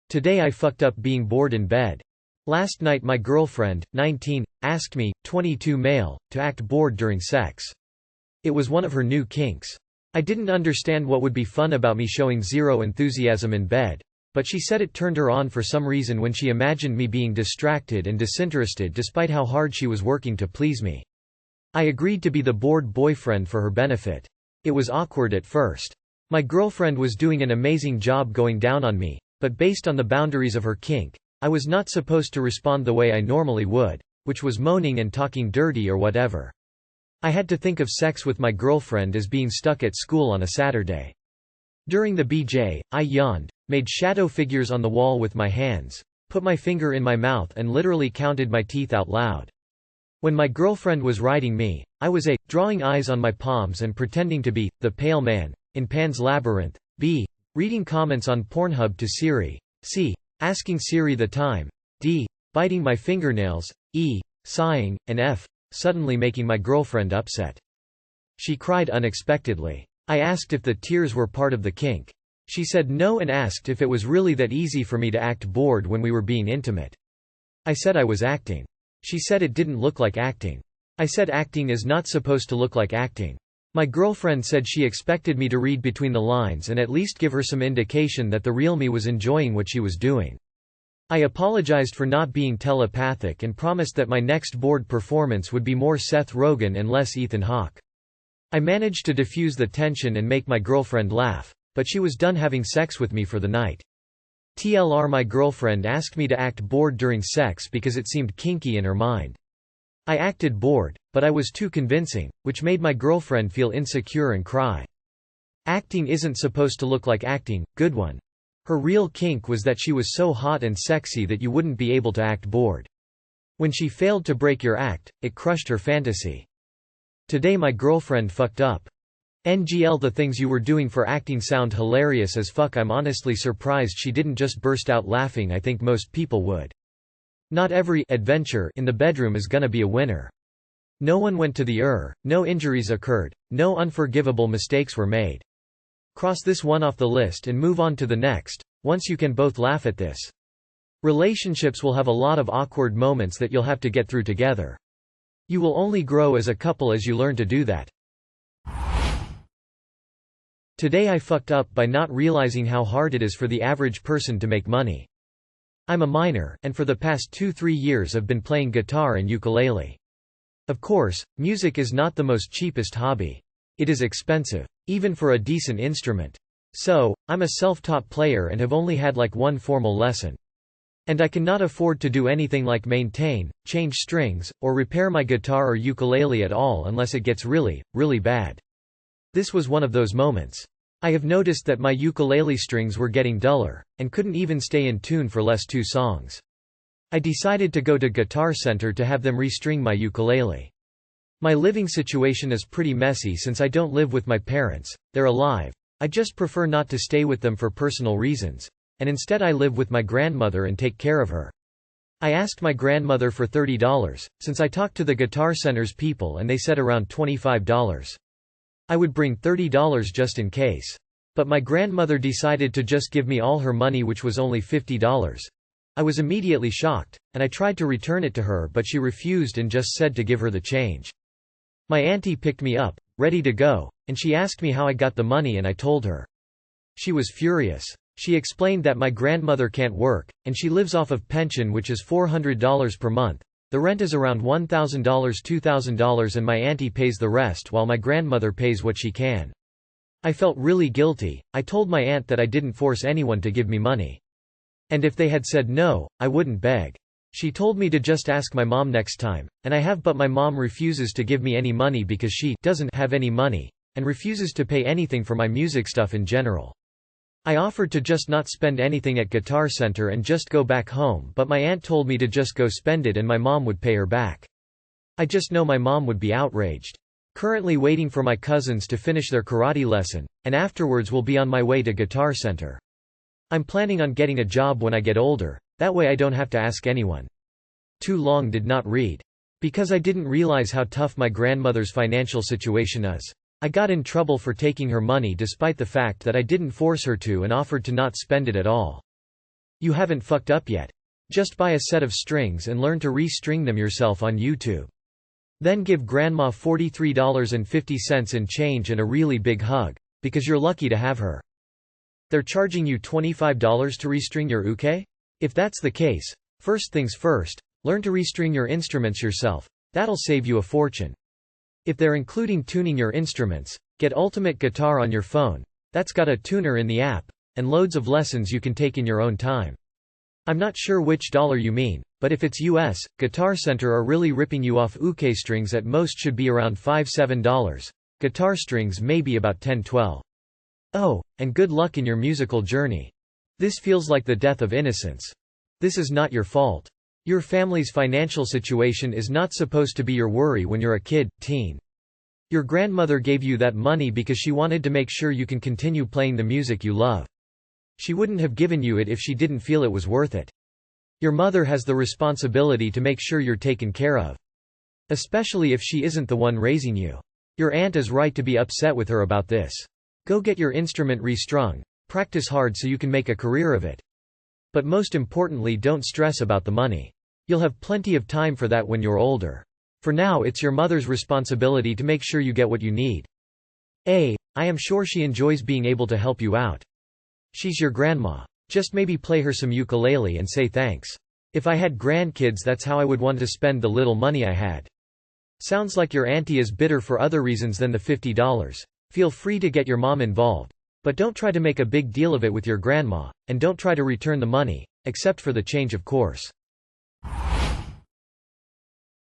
Today I fucked up being bored in bed. Last night my girlfriend, 19, asked me, 22 male, to act bored during sex. It was one of her new kinks. I didn't understand what would be fun about me showing zero enthusiasm in bed, but she said it turned her on for some reason when she imagined me being distracted and disinterested despite how hard she was working to please me. I agreed to be the bored boyfriend for her benefit. It was awkward at first. My girlfriend was doing an amazing job going down on me, but based on the boundaries of her kink, I was not supposed to respond the way I normally would, which was moaning and talking dirty or whatever. I had to think of sex with my girlfriend as being stuck at school on a Saturday. During the BJ, I yawned, made shadow figures on the wall with my hands, put my finger in my mouth and literally counted my teeth out loud. When my girlfriend was riding me, I was A. drawing eyes on my palms and pretending to be the pale man in Pan's Labyrinth, B. reading comments on Pornhub to Siri, C. asking Siri the time, D. biting my fingernails, E. sighing, and F. suddenly making my girlfriend upset. She cried unexpectedly. I asked if the tears were part of the kink. She said no and asked if it was really that easy for me to act bored when we were being intimate. I said I was acting. She said it didn't look like acting. I said acting is not supposed to look like acting. My girlfriend said she expected me to read between the lines and at least give her some indication that the real me was enjoying what she was doing. I apologized for not being telepathic and promised that my next board performance would be more Seth Rogen and less Ethan Hawke. I managed to diffuse the tension and make my girlfriend laugh, but she was done having sex with me for the night. TLR, my girlfriend asked me to act bored during sex because it seemed kinky in her mind. I acted bored, but I was too convincing, which made my girlfriend feel insecure and cry. Acting isn't supposed to look like acting, good one. Her real kink was that she was so hot and sexy that you wouldn't be able to act bored. When she failed to break your act, it crushed her fantasy. Today my girlfriend fucked up. NGL, the things you were doing for acting sound hilarious as fuck. I'm honestly surprised she didn't just burst out laughing. I think most people would. Not every adventure in the bedroom is gonna be a winner. No one went to the no injuries occurred, no unforgivable mistakes were made. Cross this one off the list and move on to the next, once you can both laugh at this. Relationships will have a lot of awkward moments that you'll have to get through together. You will only grow as a couple as you learn to do that. Today I fucked up by not realizing how hard it is for the average person to make money. I'm a minor, and for the past 2-3 years I've been playing guitar and ukulele. Of course, music is not the most cheapest hobby. It is expensive, even for a decent instrument. So, I'm a self-taught player and have only had like one formal lesson. And I cannot afford to do anything like maintain, change strings, or repair my guitar or ukulele at all unless it gets really, really bad. This was one of those moments. I have noticed that my ukulele strings were getting duller, and couldn't even stay in tune for less 2 songs. I decided to go to Guitar Center to have them restring my ukulele. My living situation is pretty messy since I don't live with my parents, they're alive. I just prefer not to stay with them for personal reasons, and instead I live with my grandmother and take care of her. I asked my grandmother for $30, since I talked to the Guitar Center's people and they said around $25. I would bring $30 just in case. But my grandmother decided to just give me all her money, which was only $50. I was immediately shocked, and I tried to return it to her, but she refused and just said to give her the change. My auntie picked me up, ready to go, and she asked me how I got the money and I told her. She was furious. She explained that my grandmother can't work, and she lives off of pension, which is $400 per month. The rent is around $1,000, $2,000, and my auntie pays the rest while my grandmother pays what she can. I felt really guilty. I told my aunt that I didn't force anyone to give me money. And if they had said no, I wouldn't beg. She told me to just ask my mom next time, and I have, but my mom refuses to give me any money because she doesn't have any money, and refuses to pay anything for my music stuff in general. I offered to just not spend anything at Guitar Center and just go back home, but my aunt told me to just go spend it and my mom would pay her back. I just know my mom would be outraged. Currently waiting for my cousins to finish their karate lesson, and afterwards will be on my way to Guitar Center. I'm planning on getting a job when I get older, that way I don't have to ask anyone. Too long did not read. Because I didn't realize how tough my grandmother's financial situation is. I got in trouble for taking her money despite the fact that I didn't force her to and offered to not spend it at all. You haven't fucked up yet. Just buy a set of strings and learn to re-string them yourself on YouTube. Then give grandma $43.50 in change and a really big hug, because you're lucky to have her. They're charging you $25 to restring your uke? If that's the case, first things first, learn to restring your instruments yourself. That'll save you a fortune. If they're including tuning your instruments, get Ultimate Guitar on your phone. That's got a tuner in the app, and loads of lessons you can take in your own time. I'm not sure which dollar you mean, but if it's US, Guitar Center are really ripping you off. Uke strings at most should be around $5–7. Guitar strings maybe about $10–12. Oh, and good luck in your musical journey. This feels like the death of innocence. This is not your fault. Your family's financial situation is not supposed to be your worry when you're a kid, teen. Your grandmother gave you that money because she wanted to make sure you can continue playing the music you love. She wouldn't have given you it if she didn't feel it was worth it. Your mother has the responsibility to make sure you're taken care of. Especially if she isn't the one raising you. Your aunt is right to be upset with her about this. Go get your instrument restrung, practice hard so you can make a career of it. But most importantly, don't stress about the money. You'll have plenty of time for that when you're older. For now, it's your mother's responsibility to make sure you get what you need. I am sure she enjoys being able to help you out. She's your grandma. Just maybe play her some ukulele and say thanks. If I had grandkids, that's how I would want to spend the little money I had. Sounds like your auntie is bitter for other reasons than the $50. Feel free to get your mom involved. But don't try to make a big deal of it with your grandma, and don't try to return the money, except for the change of course.